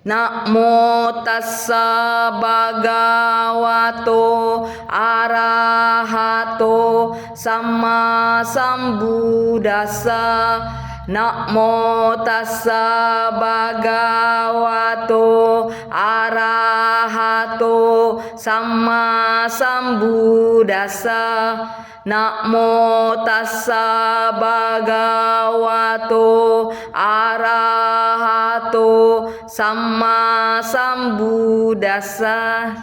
Namo tassa bhagavato arahato sama sambuddhassa. Namo tassa bhagavato arahato sama sambuddhassa. Namo tassa bhagavato arahato sama sambuddhassa.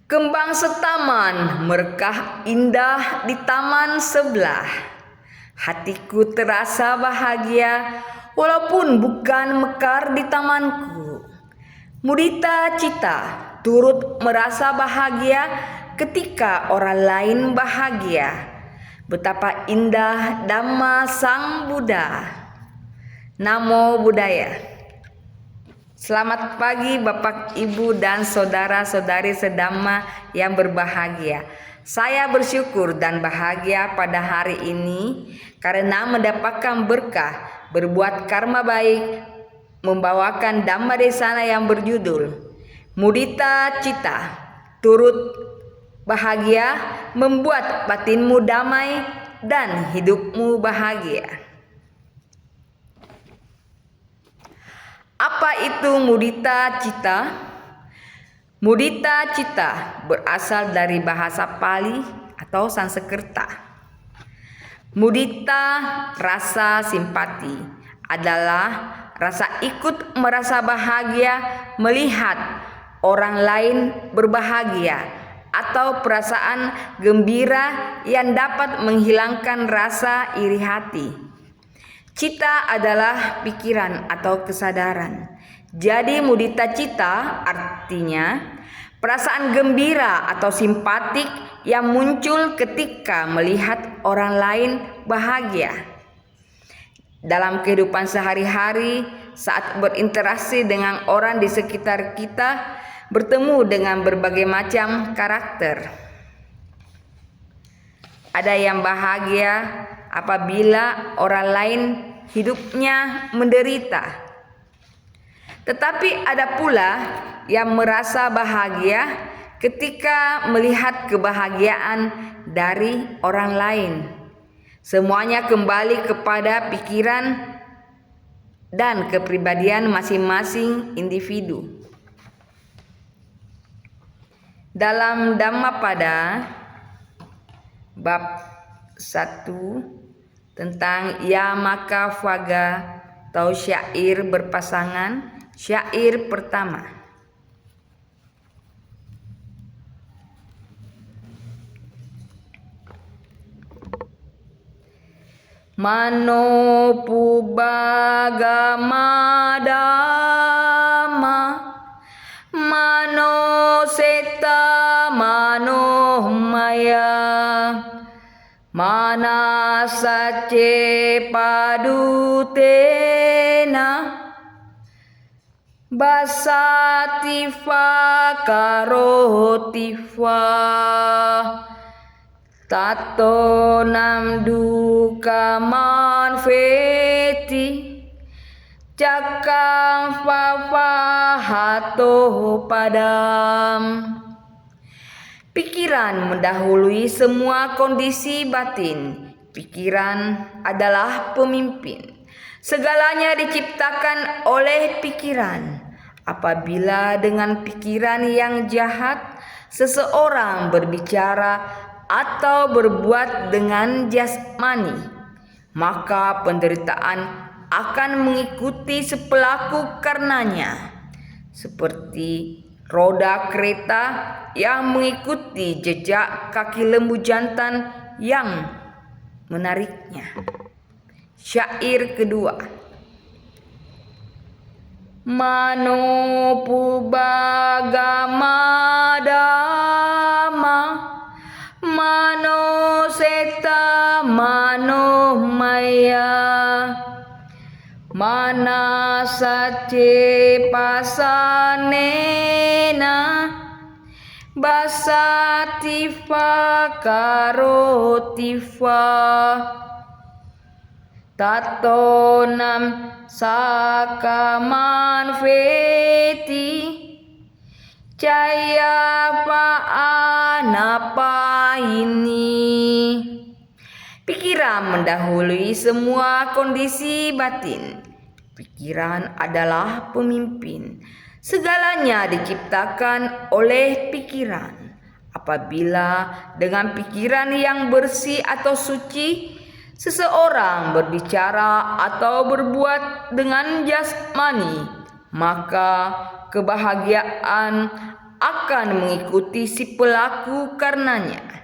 Kembang setaman merekah indah di taman sebelah. Hatiku terasa bahagia walaupun bukan mekar di tamanku. Mudita cita turut merasa bahagia ketika orang lain bahagia. Betapa indah Dhamma Sang Buddha. Namo Buddhaya. Selamat pagi Bapak, Ibu, dan saudara-saudari sedhamma yang berbahagia. Saya bersyukur dan bahagia pada hari ini karena mendapatkan berkah berbuat karma baik, membawakan Dhamma Desana yang berjudul Mudita Cita. Turut bahagia membuat batinmu damai dan hidupmu bahagia. Apa itu mudita cita? Mudita cita berasal dari bahasa Pali atau Sanskerta. Mudita, rasa simpati, adalah rasa ikut merasa bahagia melihat orang lain berbahagia atau perasaan gembira yang dapat menghilangkan rasa iri hati. Cita adalah pikiran atau kesadaran. Jadi mudita cita artinya perasaan gembira atau simpatik yang muncul ketika melihat orang lain bahagia. Dalam kehidupan sehari-hari, saat berinteraksi dengan orang di sekitar kita, bertemu dengan berbagai macam karakter. Ada yang bahagia apabila orang lain hidupnya menderita. Tetapi ada pula yang merasa bahagia ketika melihat kebahagiaan dari orang lain. Semuanya kembali kepada pikiran dan kepribadian masing-masing individu. Dalam Dhammapada bab 1 tentang Yamaka Vaga atau syair berpasangan, syair pertama. Mano pubaga madama mano seta mano maya mana sace padutena basatifa karotifa tato nam duka manfeti cakang fafahato padam. Pikiran mendahului semua kondisi batin. Pikiran adalah pemimpin. Segalanya diciptakan oleh pikiran. Apabila dengan pikiran yang jahat seseorang berbicara atau berbuat dengan jasmani, maka penderitaan akan mengikuti sepelaku karenanya, seperti roda kereta yang mengikuti jejak kaki lembu jantan yang menariknya. Syair kedua. Mano pubaga madama mano seta mano maya mana sace pasanena basatifa karotifa tatonam sakaman veti caya apa ini. Pikiran mendahului semua kondisi batin. Pikiran adalah pemimpin. Segalanya diciptakan oleh pikiran. Apabila dengan pikiran yang bersih atau suci, seseorang berbicara atau berbuat dengan jasmani, maka kebahagiaan akan mengikuti si pelaku karenanya.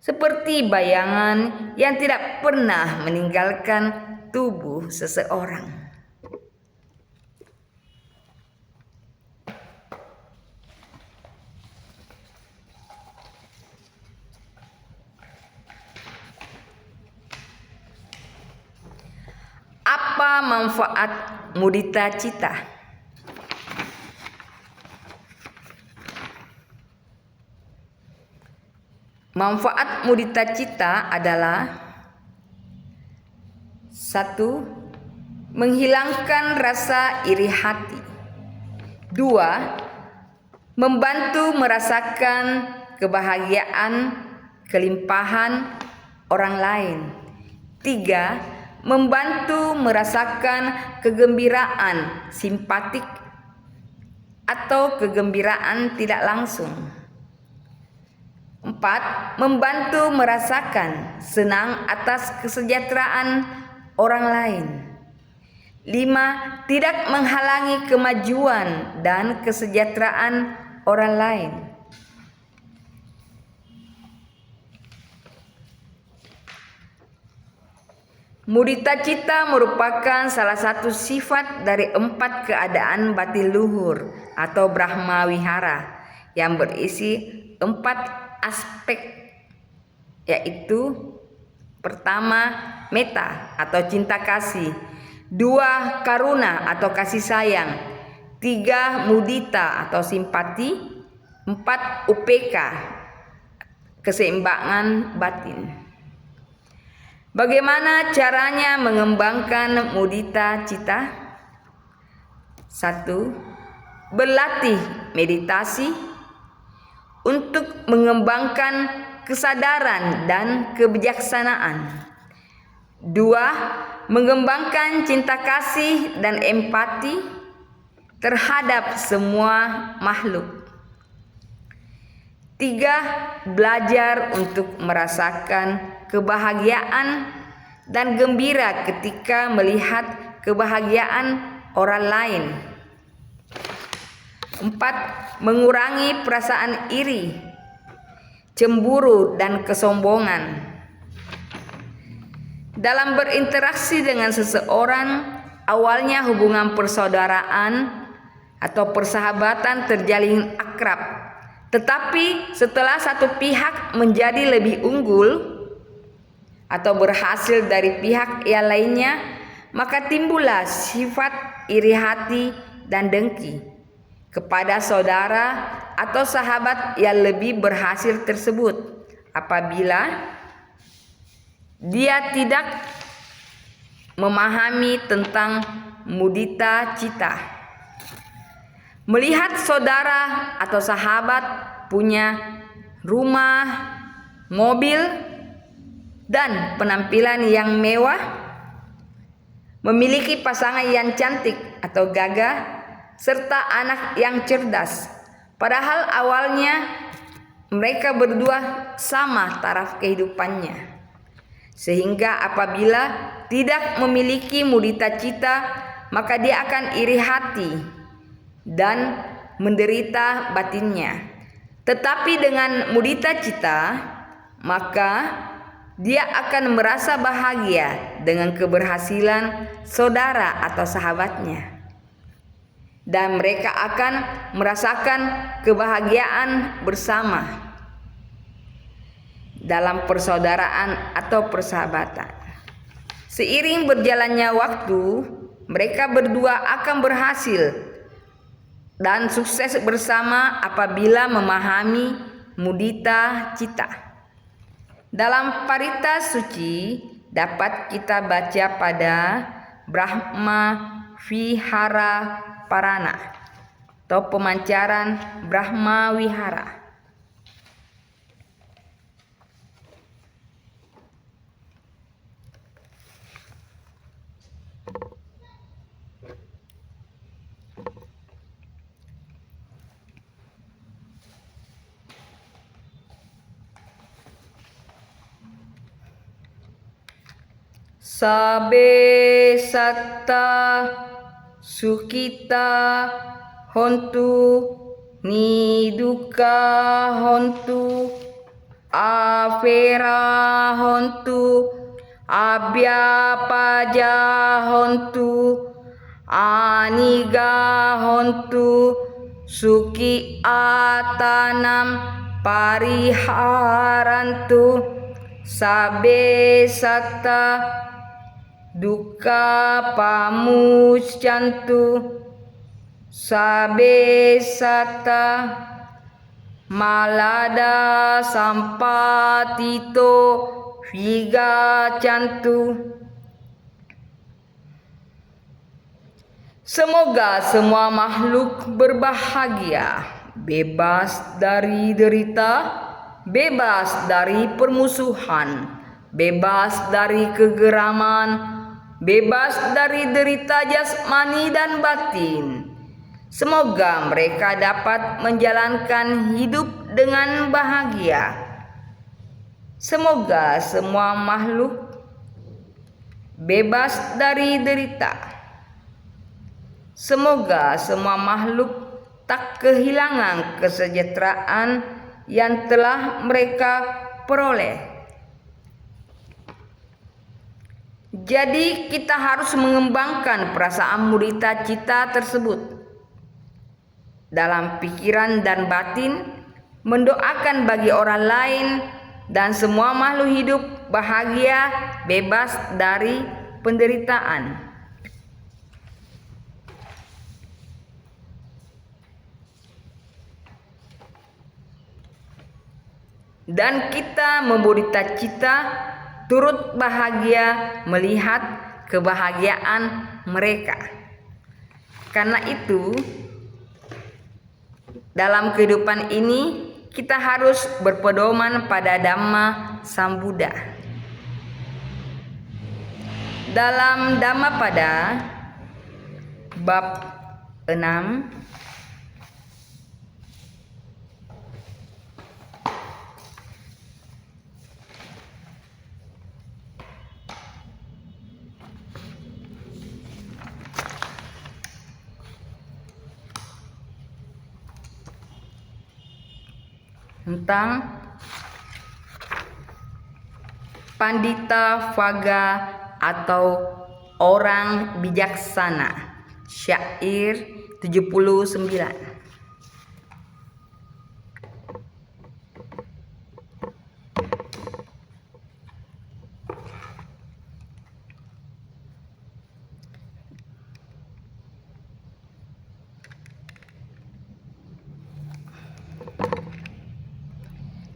Seperti bayangan yang tidak pernah meninggalkan tubuh seseorang. Apa manfaat mudita cita? Manfaat mudita cita adalah 1. Menghilangkan rasa iri hati. 2. Membantu merasakan kebahagiaan, kelimpahan orang lain. 3. Membantu merasakan kegembiraan simpatik atau kegembiraan tidak langsung. 4. Membantu merasakan senang atas kesejahteraan orang lain. 5. Tidak menghalangi kemajuan dan kesejahteraan orang lain. Mudita cita merupakan salah satu sifat dari 4 keadaan batin luhur atau Brahma Wihara yang berisi 4 aspek, yaitu pertama metta atau cinta kasih, 2 karuna atau kasih sayang, 3 mudita atau simpati, 4 upeka keseimbangan batin. Bagaimana caranya mengembangkan mudita cita? 1. Berlatih meditasi untuk mengembangkan kesadaran dan kebijaksanaan. 2. Mengembangkan cinta kasih dan empati terhadap semua makhluk. 3. Belajar untuk merasakan kebahagiaan dan gembira ketika melihat kebahagiaan orang lain. 4. Mengurangi perasaan iri, cemburu, dan kesombongan. Dalam berinteraksi dengan seseorang, awalnya hubungan persaudaraan atau persahabatan terjalin akrab. Tetapi setelah satu pihak menjadi lebih unggul atau berhasil dari pihak yang lainnya, maka timbullah sifat iri hati dan dengki kepada saudara atau sahabat yang lebih berhasil tersebut apabila dia tidak memahami tentang mudita cita. Melihat saudara atau sahabat punya rumah, mobil, dan penampilan yang mewah, memiliki pasangan yang cantik atau gagah, serta anak yang cerdas. Padahal awalnya mereka berdua sama taraf kehidupannya. Sehingga apabila tidak memiliki mudita cita, maka dia akan iri hati dan menderita batinnya. Tetapi dengan mudita cita, maka dia akan merasa bahagia dengan keberhasilan saudara atau sahabatnya. Dan mereka akan merasakan kebahagiaan bersama dalam persaudaraan atau persahabatan. Seiring berjalannya waktu, mereka berdua akan berhasil dan sukses bersama apabila memahami mudita cita. Dalam parita suci dapat kita baca pada Brahma Vihara Parana atau pemancaran Brahma Wihara. Sabe satta sukita hontu niduka hontu afera hontu abhyapaja hontu aniga hontu suki atanam pariharantu sabe satta duka pamucyantu sabe satta malada sampatito vigacantu. Semoga semua makhluk berbahagia, bebas dari derita, bebas dari permusuhan, bebas dari kegeraman, bebas dari derita jasmani dan batin. Semoga mereka dapat menjalankan hidup dengan bahagia. Semoga semua makhluk bebas dari derita. Semoga semua makhluk tak kehilangan kesejahteraan yang telah mereka peroleh. Jadi kita harus mengembangkan perasaan mudita cita tersebut dalam pikiran dan batin, mendoakan bagi orang lain dan semua makhluk hidup bahagia, bebas dari penderitaan. Dan kita memudita cita turut bahagia melihat kebahagiaan mereka. Karena itu, dalam kehidupan ini kita harus berpedoman pada Dhamma Sambuddha. Dalam Dhammapada bab 6 tentang Pandita Vaga atau orang bijaksana, syair 79.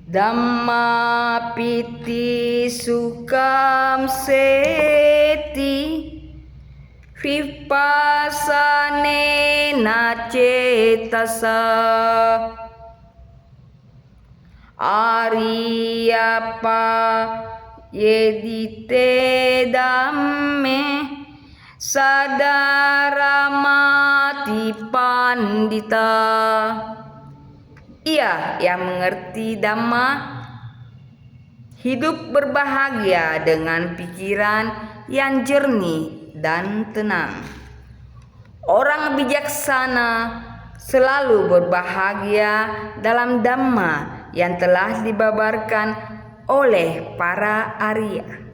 Dhamma piti sukam seti vipassane na cetasa ariyapa yedite dhamme sadaramati pandita. Ia yang mengerti Dhamma hidup berbahagia dengan pikiran yang jernih dan tenang. Orang bijaksana selalu berbahagia dalam Dhamma yang telah dibabarkan oleh para Arya.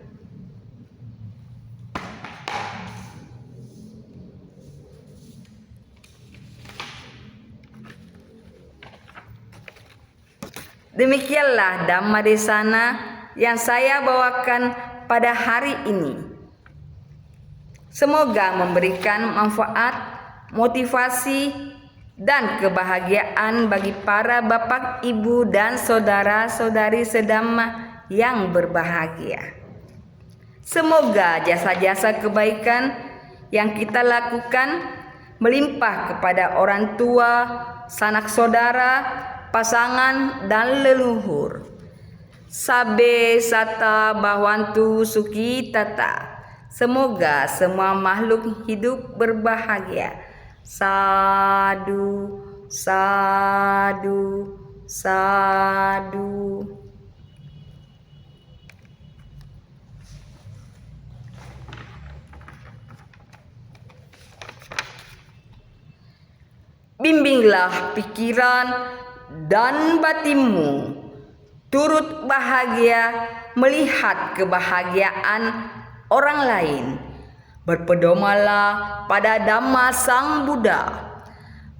Demikianlah Dhamma Desana yang saya bawakan pada hari ini. Semoga memberikan manfaat, motivasi, dan kebahagiaan bagi para bapak, ibu, dan saudara-saudari sedhamma yang berbahagia. Semoga jasa-jasa kebaikan yang kita lakukan melimpah kepada orang tua, sanak saudara, pasangan, dan leluhur. Sabe sata bahwantu suki tata. Semoga semua makhluk hidup berbahagia. Sadu, sadu, sadu. Bimbinglah pikiran dan batinmu turut bahagia melihat kebahagiaan orang lain. Berpedomanlah pada Dhamma Sang Buddha.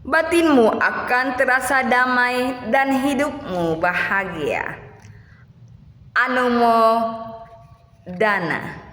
Batinmu akan terasa damai dan hidupmu bahagia. Anumo Dana.